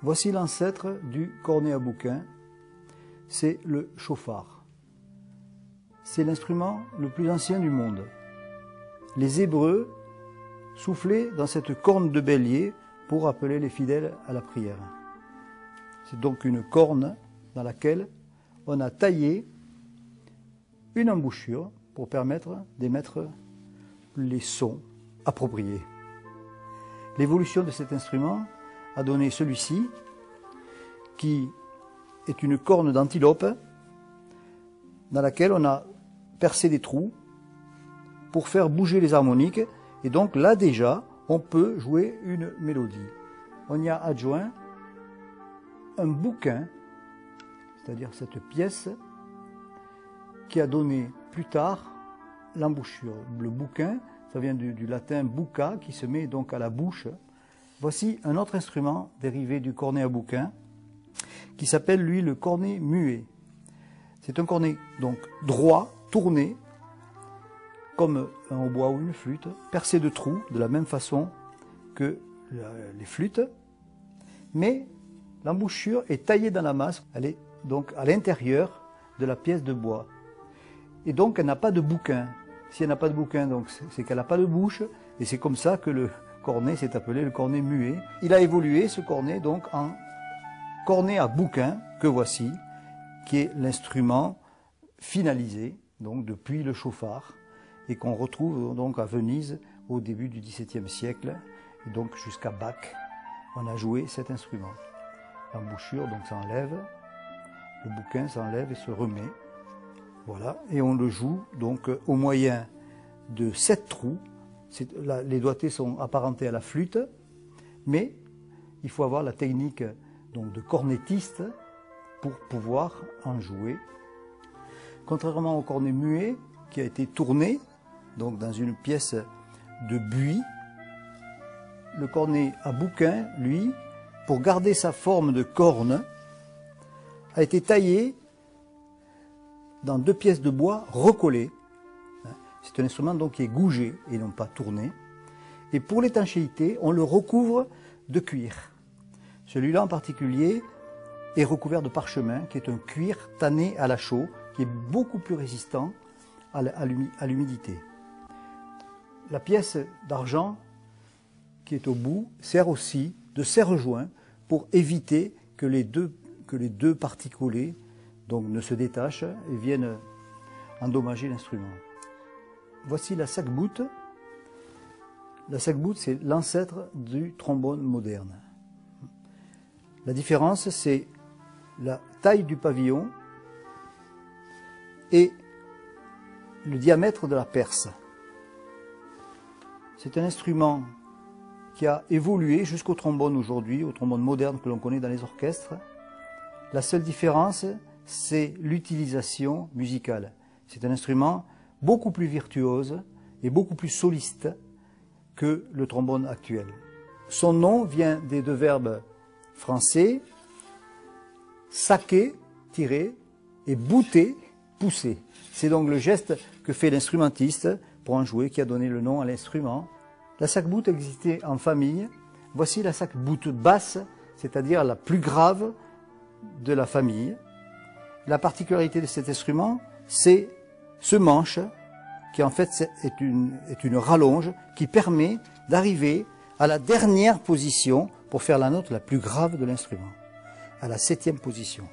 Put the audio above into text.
Voici l'ancêtre du cornet à bouquin, c'est le chauffard. C'est l'instrument le plus ancien du monde. Les Hébreux soufflaient dans cette corne de bélier pour appeler les fidèles à la prière. C'est donc une corne dans laquelle on a taillé une embouchure pour permettre d'émettre les sons appropriés. L'évolution de cet instrument a donné celui-ci, qui est une corne d'antilope dans laquelle on a percé des trous pour faire bouger les harmoniques. Et donc là déjà, on peut jouer une mélodie. On y a adjoint un bouquin, c'est-à-dire cette pièce qui a donné plus tard l'embouchure. Le bouquin, ça vient du latin bucca, qui se met donc à la bouche. Voici un autre instrument dérivé du cornet à bouquin, qui s'appelle lui le cornet muet. C'est un cornet donc droit, tourné, comme un hautbois ou une flûte, percé de trous de la même façon que les flûtes, mais l'embouchure est taillée dans la masse, elle est donc à l'intérieur de la pièce de bois. Et donc elle n'a pas de bouquin. Si elle n'a pas de bouquin, donc c'est qu'elle n'a pas de bouche, et c'est comme ça que le cornet s'est appelé le cornet muet. Il a évolué ce cornet donc en cornet à bouquin que voici, qui est l'instrument finalisé donc depuis le chauffard et qu'on retrouve donc à Venise au début du XVIIe siècle, et donc jusqu'à Bach, on a joué cet instrument. L'embouchure donc s'enlève, le bouquin s'enlève et se remet. Voilà, et on le joue donc au moyen de 7 trous. Les doigtés sont apparentés à la flûte, mais il faut avoir la technique donc de cornettiste pour pouvoir en jouer. Contrairement au cornet muet qui a été tourné donc dans une pièce de buis, le cornet à bouquin, lui, pour garder sa forme de corne, a été taillé dans 2 pièces de bois recollées. C'est un instrument donc qui est gougé et non pas tourné. Et pour l'étanchéité, on le recouvre de cuir. Celui-là en particulier est recouvert de parchemin, qui est un cuir tanné à la chaux, qui est beaucoup plus résistant à l'humidité. La pièce d'argent qui est au bout sert aussi de serre-joint pour éviter que les deux parties collées donc ne se détachent et viennent endommager l'instrument. Voici la sac-boute. La sac-boute, c'est l'ancêtre du trombone moderne. La différence, c'est la taille du pavillon et le diamètre de la perce. C'est un instrument qui a évolué jusqu'au trombone aujourd'hui, au trombone moderne que l'on connaît dans les orchestres. La seule différence, c'est l'utilisation musicale. C'est un instrument beaucoup plus virtuose et beaucoup plus soliste que le trombone actuel. Son nom vient des 2 verbes français, saquer, tirer, et bouter, pousser. C'est donc le geste que fait l'instrumentiste pour en jouer qui a donné le nom à l'instrument. La sac-boute existait en famille. Voici la sac-boute basse, c'est-à-dire la plus grave de la famille. La particularité de cet instrument, c'est ce manche qui en fait est une rallonge qui permet d'arriver à la dernière position pour faire la note la plus grave de l'instrument, à la 7e position.